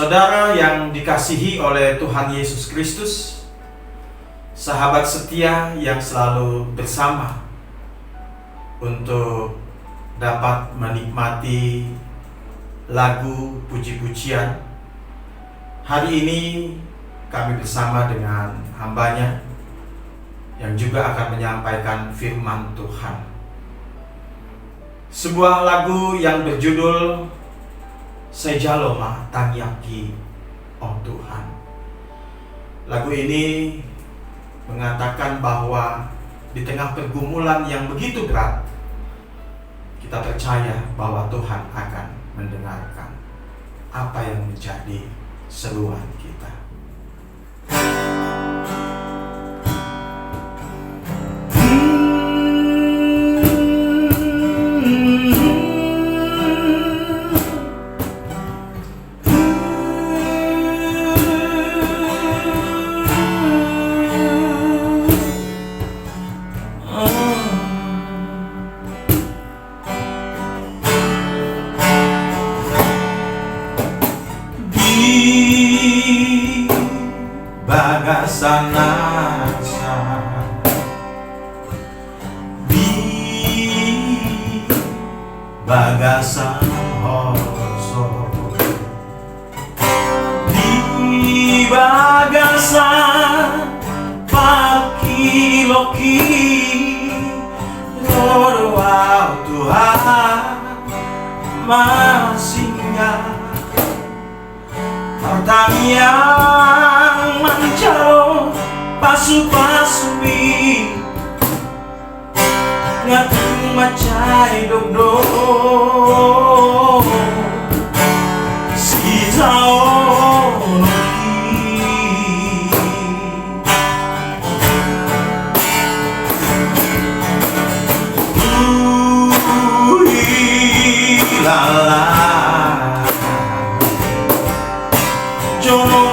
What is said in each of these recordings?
Saudara yang dikasihi oleh Tuhan Yesus Kristus, sahabat setia yang selalu bersama untuk dapat menikmati lagu puji-pujian. Hari ini kami bersama dengan hambanya yang juga akan menyampaikan firman Tuhan. Sebuah lagu yang berjudul Sejaloma Tangyaki Oh Tuhan. Lagu ini mengatakan bahwa di tengah pergumulan yang begitu berat, kita percaya bahwa Tuhan akan mendengarkan apa yang menjadi seruan kita. Bagasan asa di bagasan hoso di bagasan pakiloki rodoa Tuhan masihnya pertanyaan mancaro pasu-pasui ngatu macai dogdo si lala jono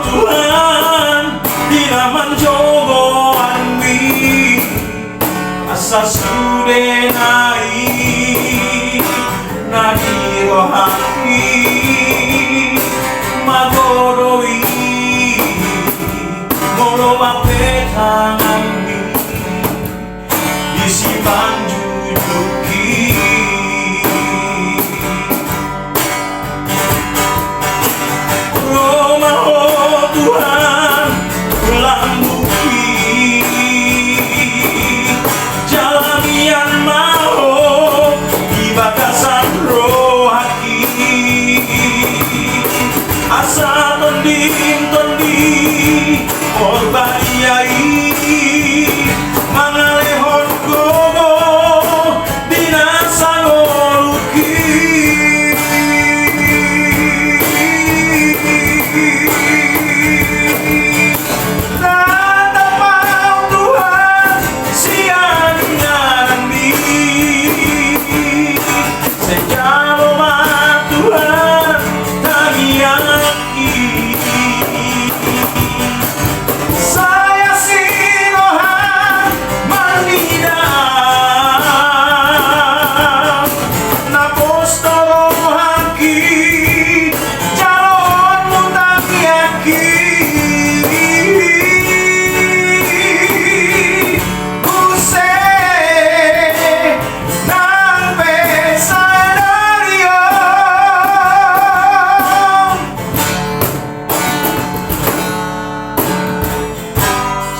Tuhan dinaman jogo anwi asa sudenai nadi rohani magoroi moro mapetanami isi banjujuki Tuhan ulang bukti jalan yang mau di bagasan rohaki asa tondi orbariai mangalehon gogo dinasa ngoluki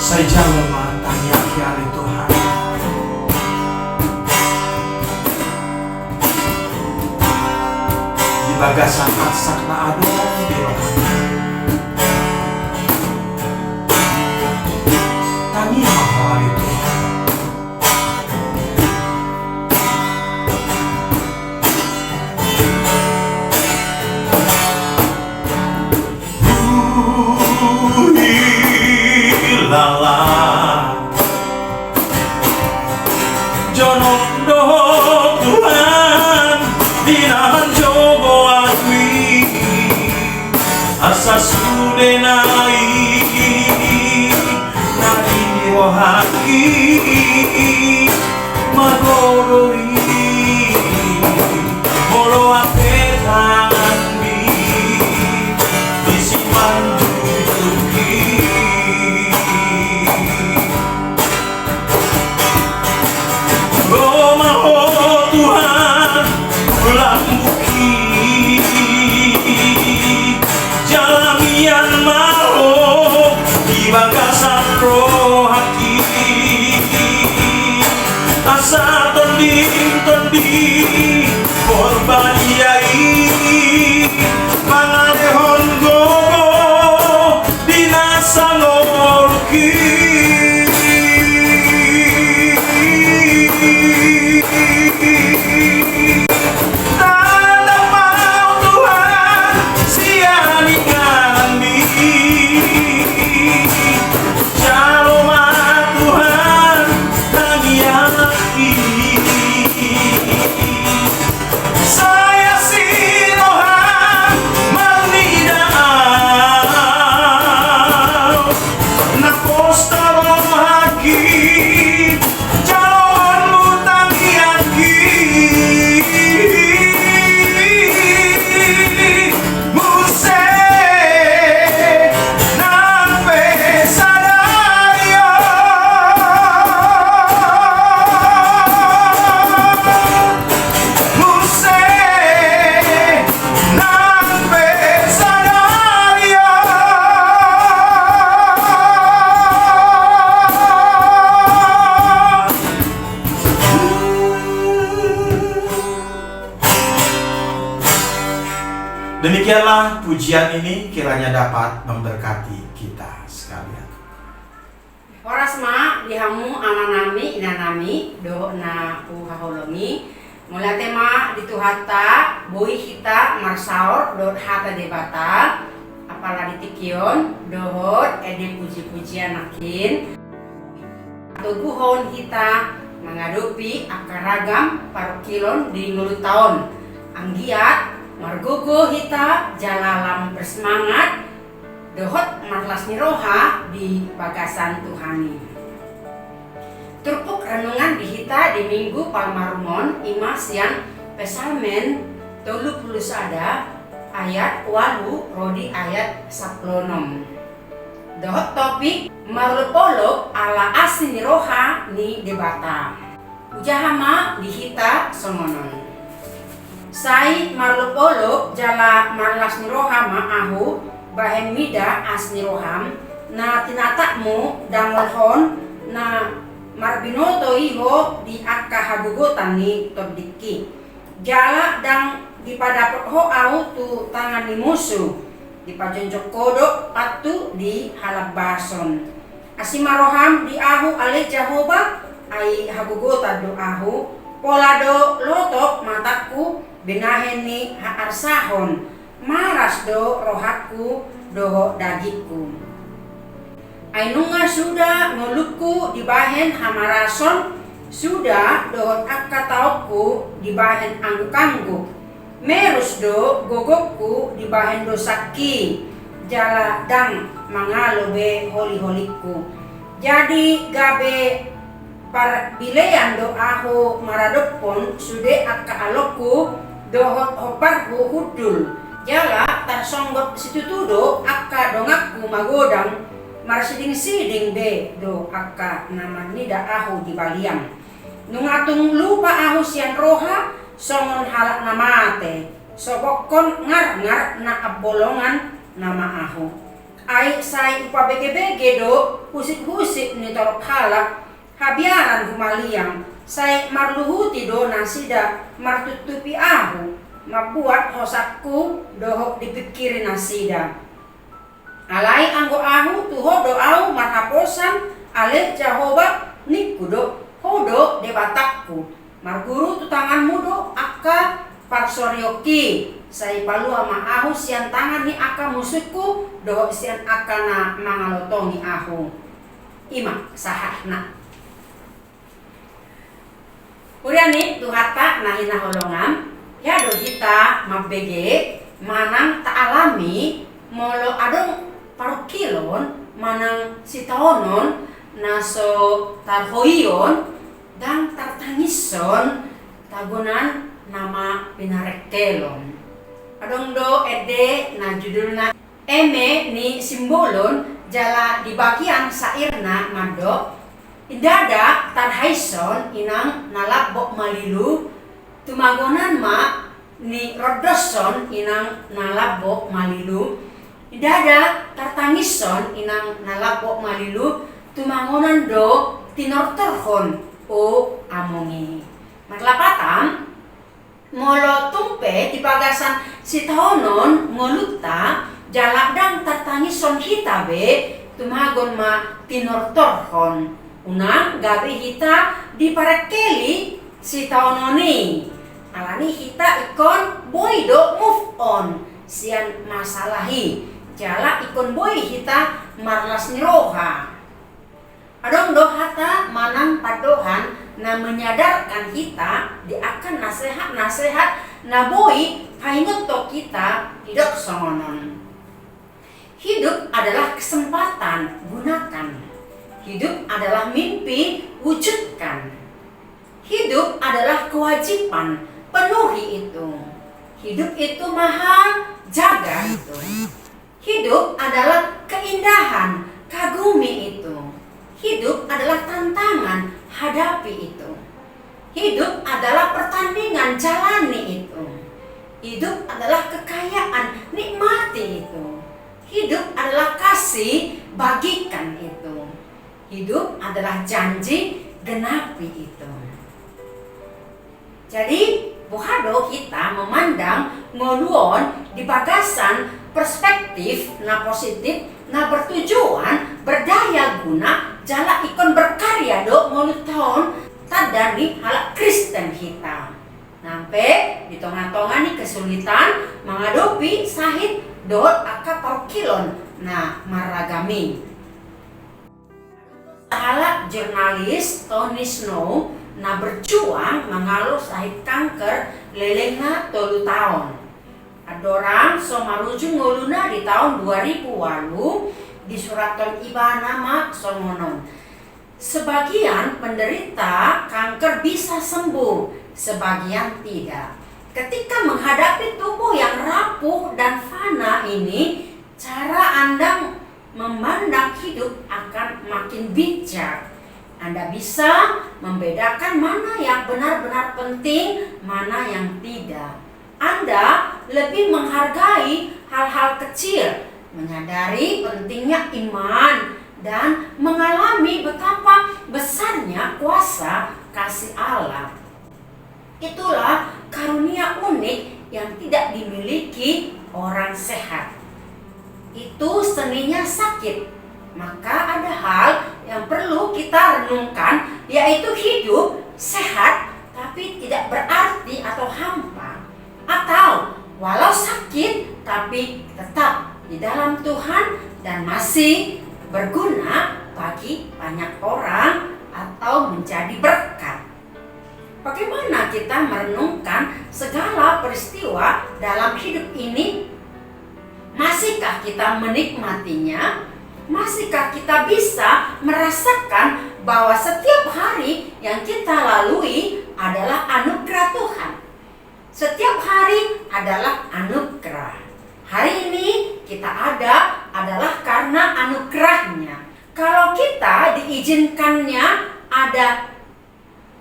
Sejaloma tangyaki ali Tuhan di bagasan atsak na adong di rohani tangi maho ali Tuhan lala jono Tuhan dinaman jogo adwi asa sudenai nadi rohaki magoroi molo apetan bi bagasan rohaki asa tonding korban yai mangadehon gogo dinasangorki tanda mau Tuhan sianingan mi Shalom Tuhan tangiaki saya sirohan menidau nakostarong haki calon mutangiaki muse nampe sadayo muse nampe sadayo Demikianlah pujian ini kiranya dapat memberkati kita sekalian. Horas ma dihamu amanami inanami do na uhaholongi mulai tema dituhata boi kita marsaor do hata debata apala ditikion dohot ede puji-pujian nakin tuguhon kita menghadapi akaragam parokilon di ngulu tahun anggiat margogo hita jalalam bersemangat dohot marlas niroha di bagasan Tuhani. Turpuk renungan di hita di minggu Palmarumon imas yang pesalmen 30 ayat walu rodi ayat 10. Dohot topik marlepolok ala asli niroha ni debata. Ujahama di hita songonon. Sai marlepolok jala marlas niroha ma'ahu bahen mida asni roham na tinatakmu dangolhon na marbinoto iho di akka hagugotan ni tobdiki jala dang dipadapot ho au tu tangan ni musuh dipajonjok kodok patu di halabason asima roham di ahu ale Jehovah ai hagugota do ahu polado lotok mataku benahen ni haarsahon maras do rohaku doho dagiku ainunga sudah ngoluku dibahen hamarason sudah dohot akka tauku dibahen angguk-angguk merus do gogokku dibahen do sakki jala dang mangalo be holi-holiku jadi gabe par bilean do ahu maradopon sude akka aloku dohot hoparku hudul jala tarsonggot situtudo akka dongakku magodang marsiding-siding be do akka naman nida ahu di baliang nungatung lupa ahu sian roha songon halak namate sobokon ngar-ngar na abolongan nama ahu ai sai upa bege-bege do husik-husik ni torok halak habiaran humaliang sai marluhuti do nasida martutupi ahu mabuat hosakku dohok dipikirin nasida alai anggo ahu tuho do au marhaposan ale Jehovah nikudo hodo debatakku marguru tu tanganmu do akka parsoryoki sai palu ama ahu sian tangan ni akka musuhku dohok sian akka na mangalotongi ahu ima sahahna Uriani tuhata nahina holongan ya do kita mabege manang ta'alami molo adong parokilon manang sitaonon naso tarhoion dan tartangison tagunan nama pinarekelon adong do ede na judulna eme ni simbolon jala di bagian sairna mado idada tarhaison inang nalabok malilu tumagonan ma ni rodoson inang nalabok malilu Dada tartangison inang nalapok malilu tumangonan do tinortorhon o amongi. Marlapatan molo tumpe di pagasan sitaonon ngoluta jalakdang tartangison hitabe tumagon ma tinortorhon. Unang gabi hita di parakeli sitaononi. Alani hita ikon boido move on sian masalahi. Jala ikon boy hita marlas niroha. Adong do hata manang padohan na menyadarkan kita di akan nasihat-nasihat na boy paingot to kita hidup songonon. Hidup adalah kesempatan, gunakan. Hidup adalah mimpi, wujudkan. Hidup adalah kewajiban, penuhi itu. Hidup itu mahal, jaga itu. Hidup adalah keindahan, kagumi itu. Hidup adalah tantangan, hadapi itu. Hidup adalah pertandingan, jalani itu. Hidup adalah kekayaan, nikmati itu. Hidup adalah kasih, bagikan itu. Hidup adalah janji, genapi itu. Jadi, bohado kita memandang ngoluon di bagasan perspektif na positif na bertujuan berdaya guna jala ikon berkarya do ngolu tahun tadani halak Kristen kita. Nampe di tengah-tengah ni kesulitan menghadapi sahid do aka parokilon na maragami. Halak jurnalis Tony Snow na berjuang mengalu sahid kanker lelengna 3 tahun. Adorang so maruju ngoluna di tahun 2008 di Suraton Ibana mak songonon. Sebagian penderita kanker bisa sembuh, sebagian tidak. Ketika menghadapi tubuh yang rapuh dan fana ini, cara Anda memandang hidup akan makin bijak. Anda bisa membedakan mana yang benar-benar penting, mana yang tidak. Anda lebih menghargai hal-hal kecil, menyadari pentingnya iman, dan mengalami betapa besarnya kuasa kasih Allah. Itulah karunia unik yang tidak dimiliki orang sehat. Itu seninya sakit. Maka ada hal yang perlu kita renungkan, yaitu hidup sehat tapi tidak berarti atau hampa. Atau walau sakit tapi tetap di dalam Tuhan dan masih berguna bagi banyak orang atau menjadi berkat. Bagaimana kita merenungkan segala peristiwa dalam hidup ini? Masihkah kita menikmatinya? Masihkah kita bisa merasakan bahwa setiap hari yang kita lalui adalah anugerah Tuhan? Setiap hari adalah anugerah. Hari ini kita ada adalah karena anugerahnya. Kalau kita diizinkannya ada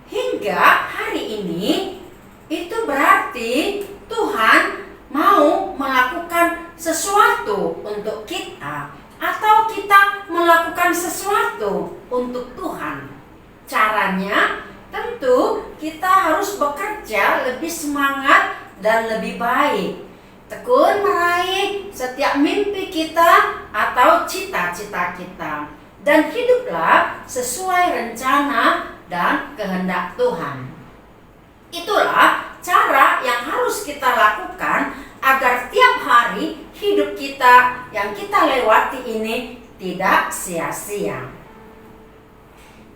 hingga hari ini, itu berarti Tuhan mau melakukan sesuatu untuk kita, atau kita melakukan sesuatu untuk Tuhan. Caranya tentu kita harus bekerja lebih semangat dan lebih baik. Tekun meraih setiap mimpi kita atau cita-cita kita. Dan hiduplah sesuai rencana dan kehendak Tuhan. Itulah cara yang harus kita lakukan agar tiap hari hidup kita yang kita lewati ini tidak sia-sia.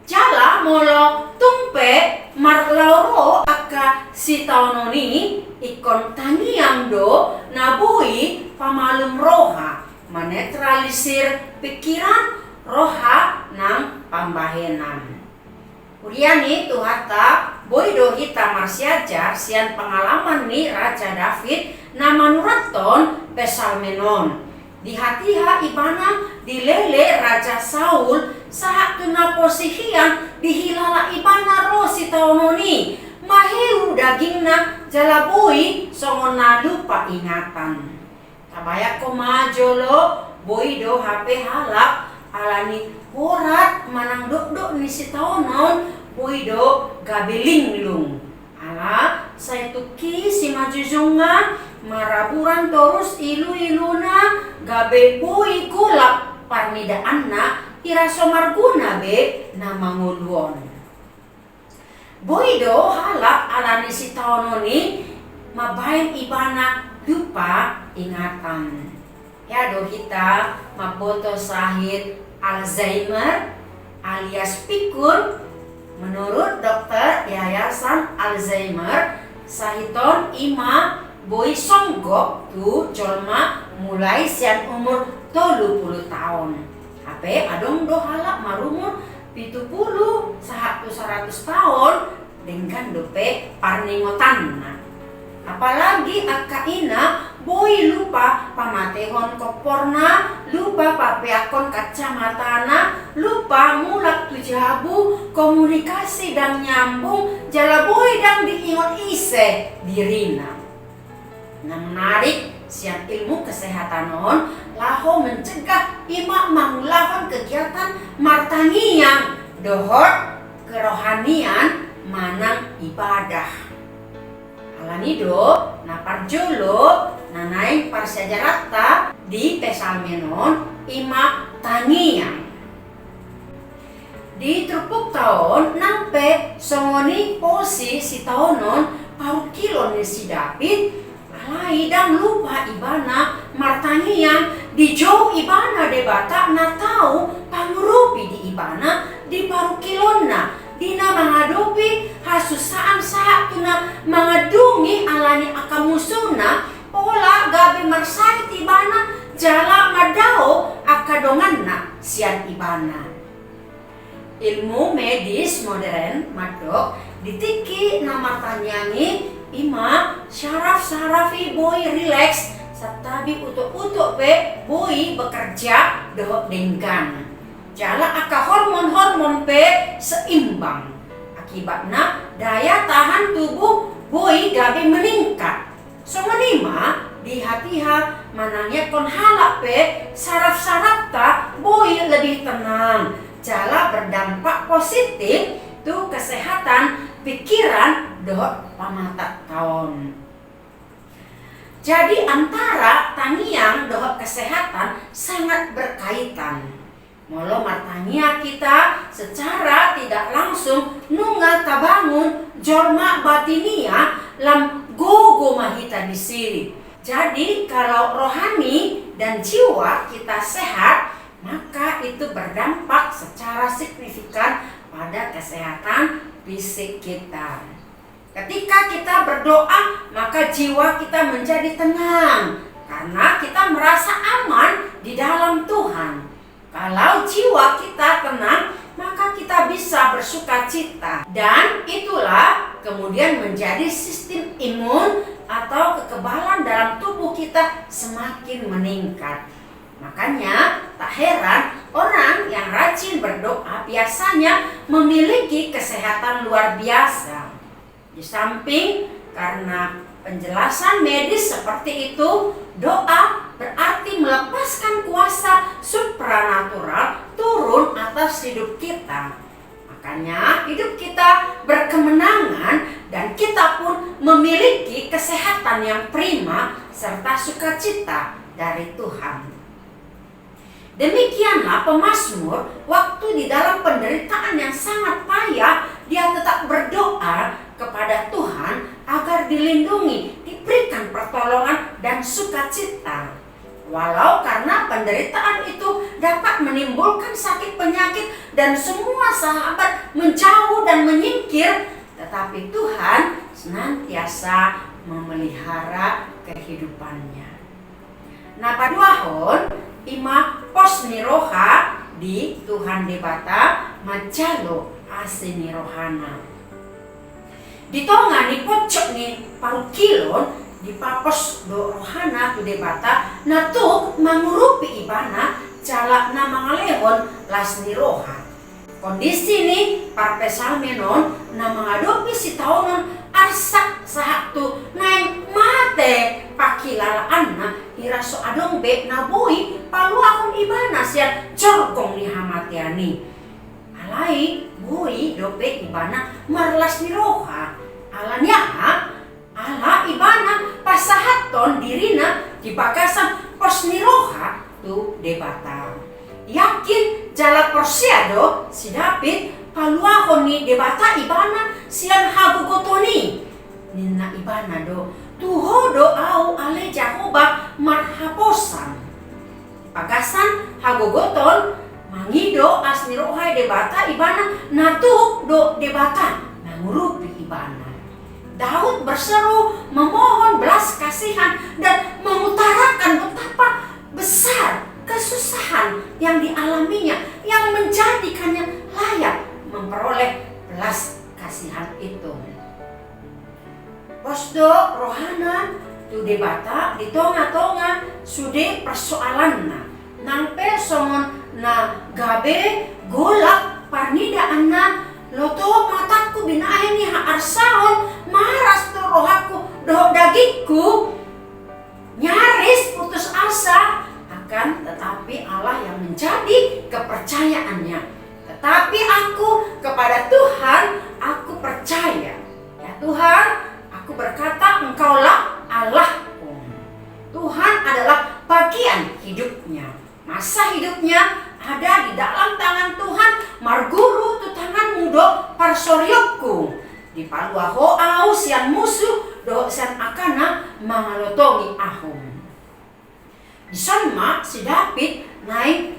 Jala molo tumpe marlauro aka sitaononi ikon tangiang do nabui pamalum roha menetralisir pikiran roha nang pambahenan. Uriani tuhata boido hita marsiajar sian pengalaman ni Raja David na manuraton pesalmenon. Di hatiha ibana dilele Raja Saul saat tuna posihian dihilala ibana rosi taononi mahiu dagingna jalabui songona lupa ingatan. Tabaya ko majolo boido HP halak alani horat manang dok ni si taonon boido gabelinglung. Ala saya tuki si majujunga maraburan terus ilu-iluna gabe boi kulak parnidaan na iraso marguna be na manguluon. Boido halak alani si taononi mabain ibana lupa ingatan. Ya do kita maboto sahid Alzheimer alias pikun. Menurut dokter Yayasan Alzheimer sahiton ima boi songgok tu jolma mulai sian umur 30 tahun. Ape adong do halak marumur 70 sahatu 100 tahun dengan dope parningotanna. Apalagi akaina boi lupa pamatehon koporna, lupa papeakon kacamatana, lupa mulak tujabu komunikasi dan nyambung jala boi dan diingot ise dirina. Nah menarik siang ilmu kesehatan non laho mencegah ima mangulahon kegiatan martangiang dohot kerohanian manang ibadah. Alanido naparjolo nanaing parsajarata di pesalmenon ima tangiang. Di trupuk tahun nampe songoni posi si taonon parukilon ni si David alai dang lupa ibana martangiang di jo ibana debata na tau pangurupi di ibana di parukilonna dina menghadapi hasusaan saat tuna mengadungi alani akamusuna pola gabi marsait ibana jala madao akadonganna sian ibana. Ilmu medis modern madok ditiki nama tanyangi ima syaraf-syarafi boi relax satabi utuk-utuk pe boi bekerja dohok dengkan. Jala aka hormon-hormon pe seimbang. Akibatnya daya tahan tubuh boi gabi meningkat. Somanima di hati-ha manangnya kon halak pe saraf-saraf ta boi lebih tenang. Jala berdampak positif tu kesehatan pikiran doh pamata tahun. Jadi antara tangiang doh kesehatan sangat berkaitan. Molo martania kita secara tidak langsung nunggal tabangun jorma batinia lam gogo mahita di sini. Jadi kalau rohani dan jiwa kita sehat, maka itu berdampak secara signifikan pada kesehatan fisik kita. Ketika kita berdoa, maka jiwa kita menjadi tenang karena kita merasa aman di dalam Tuhan. Kalau jiwa kita tenang, maka kita bisa bersukacita. Dan itulah kemudian menjadi sistem imun atau kekebalan dalam tubuh kita semakin meningkat. Makanya tak heran orang yang rajin berdoa biasanya memiliki kesehatan luar biasa. Di samping karena penjelasan medis seperti itu, doa berarti melepaskan kuasa supranatural turun atas hidup kita. Makanya hidup kita berkemenangan dan kita pun memiliki kesehatan yang prima serta sukacita dari Tuhan. Demikianlah pemazmur waktu di dalam penderitaan yang sangat payah dia tetap berdoa kepada Tuhan agar dilindungi, diberikan pertolongan dan sukacita. Walau karena penderitaan itu dapat menimbulkan sakit penyakit dan semua sahabat menjauh dan menyingkir, tetapi Tuhan senantiasa memelihara kehidupannya. Nah, paduahon ima pos niroha di Tuhan debata majalo asini rohana. Di tonga ni pocok ni parukilon di papos do rohana tu debata natuk mangurupi ibana calak na mangalehon las niroha. Kondisi ni parpesalmenon na mengadopi si taonon arsak sahatu naik mate pakilalaanna iraso adong be nabui paluahon ibana sian jorgong ni hamatiani. Alai bui dope ibana marlas ni roha. Alanya ala ibana pasahaton dirina di bagasan pos ni roha tu debata. Yakin jala persiado si David paluahon ni debata ibana sian hagugotoni. Nina ibana do tuhodo au ale Jahoba marhaposan. Pagasan hagogoton mangido asni rohai debata ibana natuk do debata nangurupi ibana. Daud berseru memohon belas kasihan dan mengutarakan betapa besar kesusahan yang dialaminya yang menjadikannya layak memperoleh belas kasihan itu. Posdo rohana tu debata di tonga-tonga sude persoalanna nampe somon na gabe golak parnida anna loto mataku binaini haarsaon maras tu rohaku doh dagingku nyaris putus asa akan tetapi Allah yang menjadi kepercayaannya. Tetapi aku kepada Tuhan aku percaya. Ya Tuhan, aku berkata Engkaulah Allahku. Tuhan adalah bagian hidupnya. Masa hidupnya ada di dalam tangan Tuhan. Marguru tu tangan mudo parsoryoku. Di paluaho au sian musuh do sian akana mangalotongi ahum. Di sana si David naik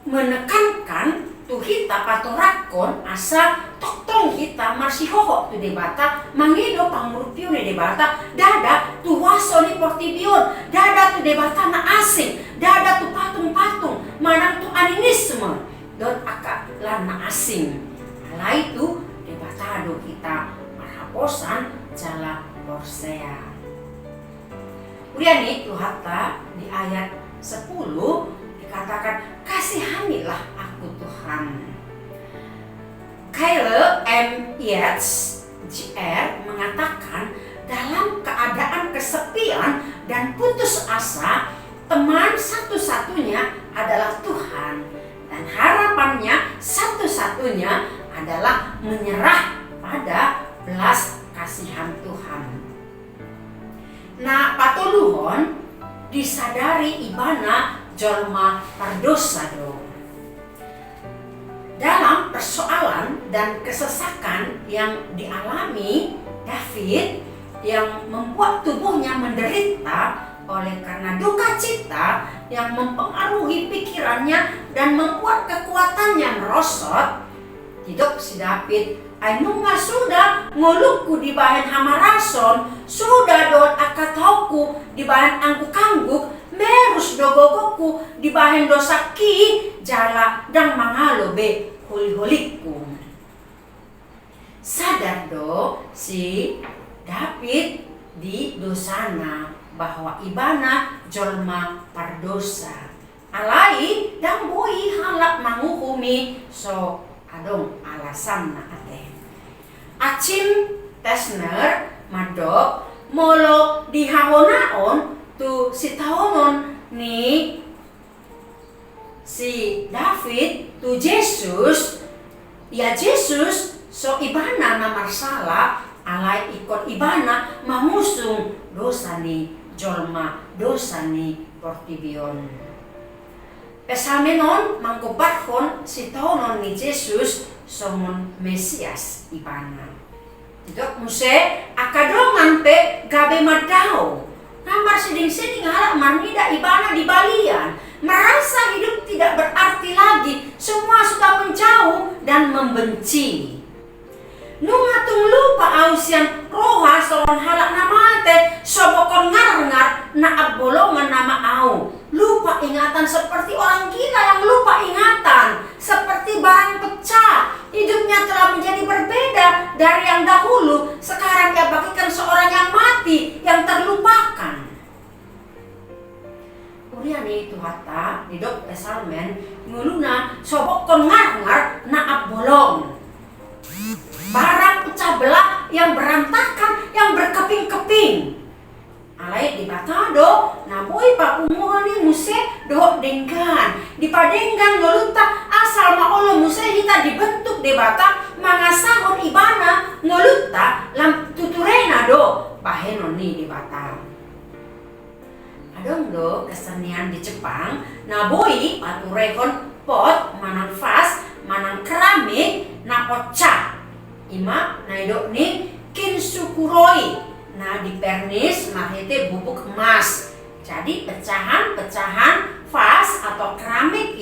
menekankan tu hita patorakon asa toktong hita marsihoho tu debata mangido pangurupio ni debata dada tu waso ni portibion dada tu debata na asing dada tu patung-patung manang tu animisme don akak lana asing. Ala itu debatado kita marhaposan jala borsea. Uriani tu hatta di ayat 10 dikatakan kasihanilah aku Tuhan. Kyle M. Yates Jr. mengatakan dalam keadaan kesepian dan putus asa teman satu-satunya adalah Tuhan dan harapannya satu-satunya adalah menyerah pada belas kasihan Tuhan. Nah patoluhon disadari ibana jolma pardosa do. Dalam persoalan dan kesesakan yang dialami David yang membuat tubuhnya menderita oleh karena duka cita yang mempengaruhi pikirannya dan membuat kekuatannya merosot, hidup si David ainunga sudah ngolukku di bahan hamarason sudah dot akatauku di bahan angguk-angguk merus dogogoku di bahan dosaki jala dan mangalobe holi-holiku. Sadar do si David di dosana bahwa ibana jolma pardosa alai dan bui halak manguhumi so adong alasan na ate. Acim Tesner madok molo dihahonaon tu si taonon ni si David tu Yesus ya Yesus so ibana na marsala alai ikut ibana mangusung dosa ni jolma dosa ni portibion. Pesamenon mangkubathon si taonon ni Yesus somon Mesias ibana. Tidak muse akadongan pe gabe madao. Namar siding-siding halak marnida ibana di balian. Merasa hidup tidak berarti lagi. Semua sudah menjauh dan membenci. Nungatung lupa ausian roha solon halak namate sobokon ngar-ngar na abolongan nama au. Lupa ingatan seperti orang gila yang lupa ingatan. Seperti barang pecah. Hidupnya telah menjadi berbeda dari yang dahulu. Sekarang dia bagikan seorang yang mati, yang terlupakan. Uriani itu hatta hidup esalmen nguluna sobokon ngar-ngar na abolong. Barang pecah belah yang berantakan, yang berkeping-keping. alai di batado na boy papumuhani muse dohok denggan dipadenggan ngolutta asal maolo muse hita dibentuk di bata mangasahon ibana ngolutta lam tuturena do pahenon ni di bata. Adong do kesenian di Jepang na boy paturehon pot manang vas manang keramik na pocah ima naidok ni kinsukuroi na di pernis mahete bubuk emas. Jadi pecahan-pecahan vas atau keramik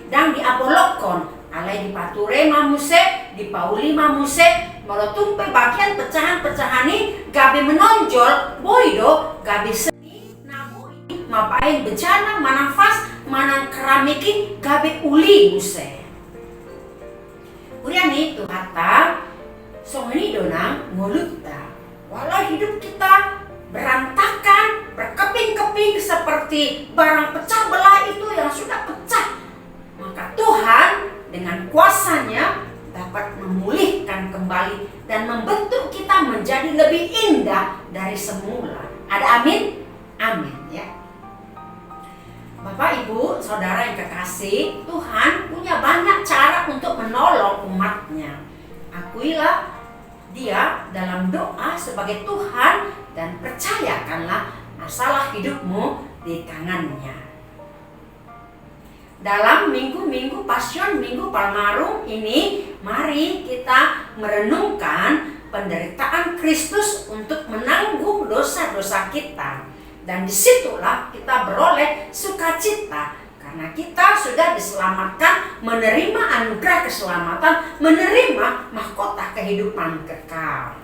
dan diabolokon alai di pature mamuse di pauli mamuse molotumpe bagian pecahan-pecahan ini gabe menonjol boido gabe seni na boi mapain bejana manang vas manang keramik gabe uli muse. Uriani tu hata songeni donang ngolutta walau hidup kita berantakan, berkeping-keping seperti barang pecah belah itu yang sudah pecah, maka Tuhan dengan kuasanya dapat memulihkan kembali dan membentuk kita menjadi lebih indah dari semula. Ada amin? Amin ya. Bapak, Ibu, Saudara yang kekasih, Tuhan punya banyak cara untuk menolong umatnya. Akuilah Dia dalam doa sebagai Tuhan dan percayakanlah masalah hidupmu di tangannya. Dalam minggu-minggu Pasion, Minggu Palmarum ini, mari kita merenungkan penderitaan Kristus untuk menanggung dosa-dosa kita. Dan disitulah kita beroleh sukacita karena kita sudah diselamatkan, menerima anugerah keselamatan, menerima mahkota kehidupan kekal.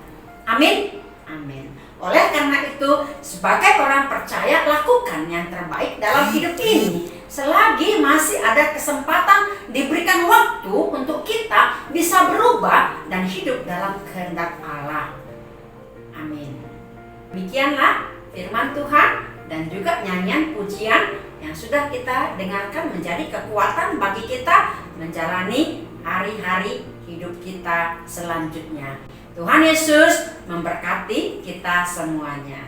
Amin. Amin. Oleh karena itu, sebagai orang percaya, lakukan yang terbaik dalam hidup ini. Selagi masih ada kesempatan, diberikan waktu untuk kita bisa berubah dan hidup dalam kehendak Allah. Amin. Demikianlah firman Tuhan dan juga nyanyian pujian yang sudah kita dengarkan menjadi kekuatan bagi kita menjalani hari-hari hidup kita selanjutnya. Tuhan Yesus memberkati kita semuanya.